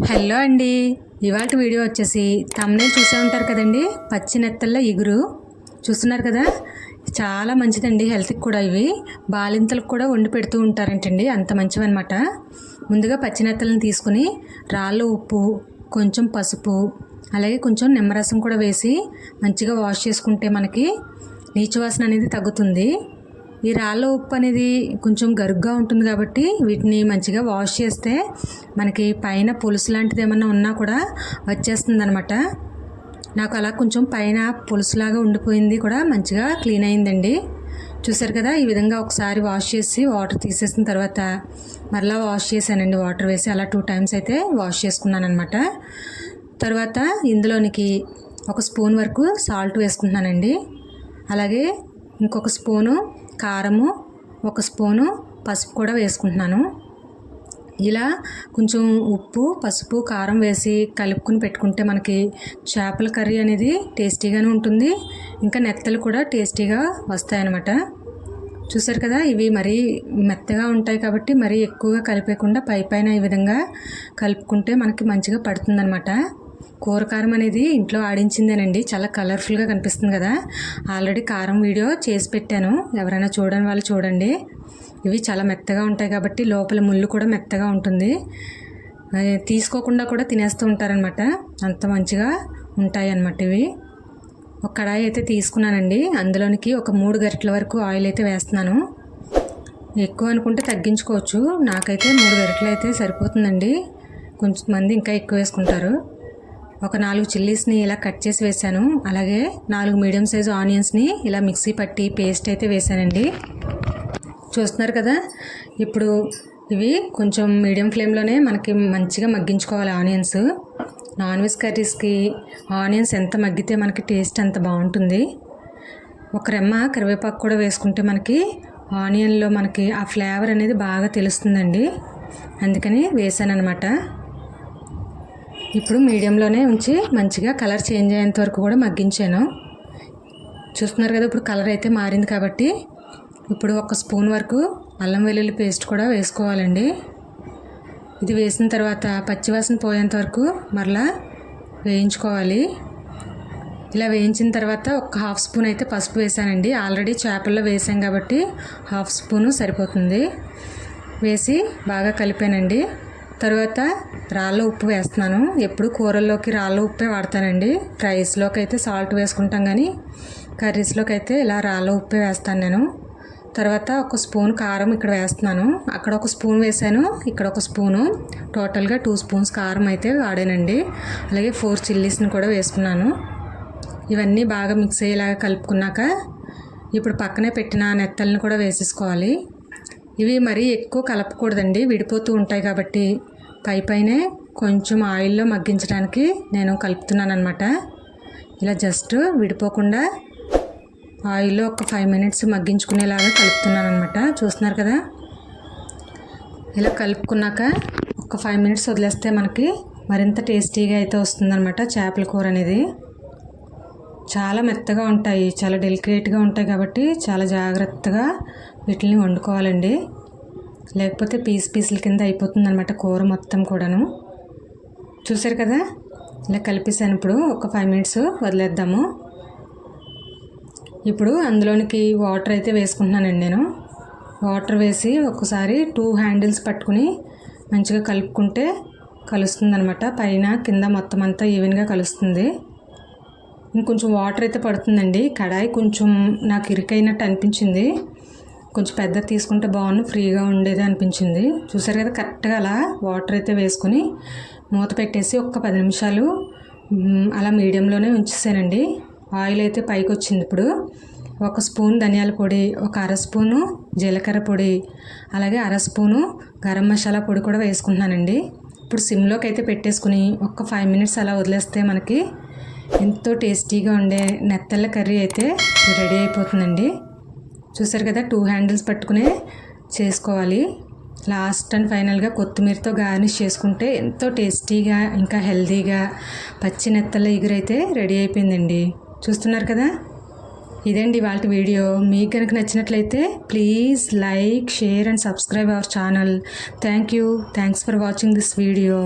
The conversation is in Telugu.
హలో అండి, ఇవాళ వీడియో వచ్చేసి తమ్నేల్ చూసే ఉంటారు కదండి. పచ్చి నెత్తళ్ళ ఇగురు చూస్తున్నారు కదా. చాలా మంచిదండి హెల్త్కి కూడా. ఇవి బాలింతలకు కూడా వండి పెడుతూ ఉంటారంటండి, అంత మంచివన్నమాట. ముందుగా పచ్చి నెత్తలను తీసుకుని రాళ్ళు ఉప్పు, కొంచెం పసుపు, అలాగే కొంచెం నిమ్మరసం కూడా వేసి మంచిగా వాష్ చేసుకుంటే మనకి నీచువాసన అనేది తగ్గుతుంది. ఈ రాళ్ళ ఉప్పు అనేది కొంచెం గరుగ్గా ఉంటుంది కాబట్టి వీటిని మంచిగా వాష్ చేస్తే మనకి పైన పులుసు లాంటిది ఏమన్నా ఉన్నా కూడా వచ్చేస్తుంది అనమాట. నాకు అలా కొంచెం పైన పులుసులాగా ఉండిపోయింది కూడా మంచిగా క్లీన్ అయిందండి. చూసారు కదా, ఈ విధంగా ఒకసారి వాష్ చేసి వాటర్ తీసేసిన తర్వాత మరలా వాష్ చేశానండి. వాటర్ వేసి అలా 2 times అయితే వాష్ చేసుకున్నాను అనమాట. తర్వాత ఇందులోనికి 1 స్పూన్ వరకు సాల్ట్ వేసుకుంటున్నానండి. అలాగే ఇంకొక స్పూను కారము, 1 స్పూను పసుపు కూడా వేసుకుంటున్నాను. ఇలా కొంచెం ఉప్పు, పసుపు, కారం వేసి కలుపుకుని పెట్టుకుంటే మనకి చేపల కర్రీ అనేది టేస్టీగానే ఉంటుంది. ఇంకా నెత్తలు కూడా టేస్టీగా వస్తాయన్నమాట. చూసారు కదా, ఇవి మరీ మెత్తగా ఉంటాయి కాబట్టి మరీ ఎక్కువగా కలిపేయకుండా పైన ఈ విధంగా కలుపుకుంటే మనకి మంచిగా పడుతుందన్నమాట. కూర కారం అనేది ఇంట్లో ఆడించిందేనండి, చాలా కలర్ఫుల్గా కనిపిస్తుంది కదా. ఆల్రెడీ కారం వీడియో చేసి పెట్టాను, ఎవరైనా చూడని వాళ్ళు చూడండి. ఇవి చాలా మెత్తగా ఉంటాయి కాబట్టి లోపల ముళ్ళు కూడా మెత్తగా ఉంటుంది. తీసుకోకుండా కూడా తినేస్తూ ఉంటారనమాట, అంత మంచిగా ఉంటాయి అన్నమాట. ఇవి ఒక కడాయి అయితే తీసుకున్నానండి. అందులోనికి ఒక 3 గరిటెల వరకు ఆయిల్ అయితే వేస్తున్నాను. ఎక్కువ అనుకుంటే తగ్గించుకోవచ్చు, నాకైతే 3 గరిటెలు అయితే సరిపోతుందండి. కొంచెం మంది ఇంకా ఎక్కువ వేసుకుంటారు. ఒక 4 చిల్లీస్ని ఇలా కట్ చేసి వేసాను. అలాగే 4 మీడియం సైజు ఆనియన్స్ని ఇలా మిక్సీ పట్టి పేస్ట్ అయితే వేసానండి. చూస్తున్నారు కదా, ఇప్పుడు ఇవి కొంచెం మీడియం ఫ్లేమ్లోనే మనకి మంచిగా మగ్గించుకోవాలి ఆనియన్స్. నాన్ వెజ్ కర్రీస్కి ఆనియన్స్ ఎంత మగ్గితే మనకి టేస్ట్ అంత బాగుంటుంది. ఒక రెమ్మ కరివేపాకు కూడా వేసుకుంటే మనకి ఆనియన్లో మనకి ఆ ఫ్లేవర్ అనేది బాగా తెలుస్తుందండి, అందుకని వేసాను అనమాట. ఇప్పుడు మీడియంలోనే ఉంచి మంచిగా కలర్ చేంజ్ అయ్యేంత వరకు కూడా మగ్గించాను. చూస్తున్నారు కదా, ఇప్పుడు కలర్ అయితే మారింది కాబట్టి ఇప్పుడు 1 స్పూన్ వరకు అల్లం వెల్లుల్లి పేస్ట్ కూడా వేసుకోవాలండి. ఇది వేసిన తర్వాత పచ్చివాసన పోయేంత వరకు మరలా వేయించుకోవాలి. ఇలా వేయించిన తర్వాత 1/2 స్పూన్ అయితే పసుపు వేసానండి. ఆల్రెడీ చేపల్లో వేసాం కాబట్టి 1/2 స్పూను సరిపోతుంది. వేసి బాగా కలిపానండి. తర్వాత రాళ్ళ ఉప్పు వేస్తున్నాను. ఎప్పుడు కూరల్లోకి రాళ్ళ ఉప్పే వాడతానండి. ఫ్రైస్లోకి అయితే సాల్ట్ వేసుకుంటాం, కానీ కర్రీస్లోకి అయితే ఇలా రాళ్ళ ఉప్పే వేస్తాను నేను. తర్వాత 1 స్పూన్ కారం ఇక్కడ వేస్తున్నాను. అక్కడ 1 స్పూన్ వేసాను, ఇక్కడ 1 స్పూను, టోటల్గా 2 స్పూన్స్ కారం అయితే వాడానండి. అలాగే 4 చిల్లీస్ని కూడా వేసుకున్నాను. ఇవన్నీ బాగా మిక్స్ అయ్యేలాగా కలుపుకున్నాక ఇప్పుడు పక్కనే పెట్టిన నెత్తలను కూడా వేసేసుకోవాలి. ఇవి మరీ ఎక్కువ కలపకూడదండి, విడిపోతూ ఉంటాయి కాబట్టి పైనే కొంచెం ఆయిల్లో మగ్గించడానికి నేను కలుపుతున్నాను అనమాట. ఇలా జస్ట్ విడిపోకుండా ఆయిల్లో ఒక 5 minutes మగ్గించుకునేలాగా కలుపుతున్నాను అనమాట. చూస్తున్నారు కదా, ఇలా కలుపుకున్నాక ఒక 5 minutes వదిలేస్తే మనకి మరింత టేస్టీగా అయితే వస్తుందన్నమాట. చేపల కూర అనేది చాలా మెత్తగా ఉంటాయి, చాలా డెలికేట్గా ఉంటాయి కాబట్టి చాలా జాగ్రత్తగా వీటిని వండుకోవాలండి, లేకపోతే పీసుల కింద అయిపోతుంది అనమాట కూర మొత్తం కూడాను. చూసారు కదా, ఇలా కలిపేసాను. ఇప్పుడు ఒక 5 minutes వదిలేద్దాము. ఇప్పుడు అందులోనికి వాటర్ అయితే వేసుకుంటున్నానండి నేను. వాటర్ వేసి ఒకసారి 2 హ్యాండిల్స్ పట్టుకుని మంచిగా కలుపుకుంటే కలుస్తుంది అనమాట. పైన కింద మొత్తం అంతా ఈవెన్గా కలుస్తుంది. ఇంకొంచెం వాటర్ అయితే పడుతుందండి. కడాయి కొంచెం నాకు ఇరుకైనట్టు అనిపించింది, కొంచెం పెద్ద తీసుకుంటే బాగుండు, ఫ్రీగా ఉండేది అనిపించింది. చూసారు కదా, కరెక్ట్గా అలా వాటర్ అయితే వేసుకొని మూత పెట్టేసి ఒక 10 నిమిషాలు అలా మీడియంలోనే ఉంచేసానండి. ఆయిల్ అయితే పైకి వచ్చింది. ఇప్పుడు 1 స్పూన్ ధనియాల పొడి, ఒక 1/2 స్పూను జీలకర్ర పొడి, అలాగే 1/2 స్పూను గరం మసాలా పొడి కూడా వేసుకుంటున్నానండి. ఇప్పుడు సిమ్లోకి అయితే పెట్టేసుకుని ఒక 5 minutes అలా వదిలేస్తే మనకి ఎంతో టేస్టీగా ఉండే నెత్తళ్ళ కర్రీ అయితే రెడీ అయిపోతుందండి. చూసారు కదా, 2 హ్యాండిల్స్ పట్టుకునే చేసుకోవాలి. లాస్ట్ అండ్ ఫైనల్గా కొత్తిమీరతో గార్నిష్ చేసుకుంటే ఎంతో టేస్టీగా ఇంకా హెల్తీగా పచ్చి నెత్తళ్ళ ఇగురు అయితే రెడీ అయిపోయిందండి. చూస్తున్నారు కదా, ఇదండి ఇవాళ వీడియో. మీకు కనుక నచ్చినట్లయితే please like, share and subscribe our channel. Thanks for watching this video.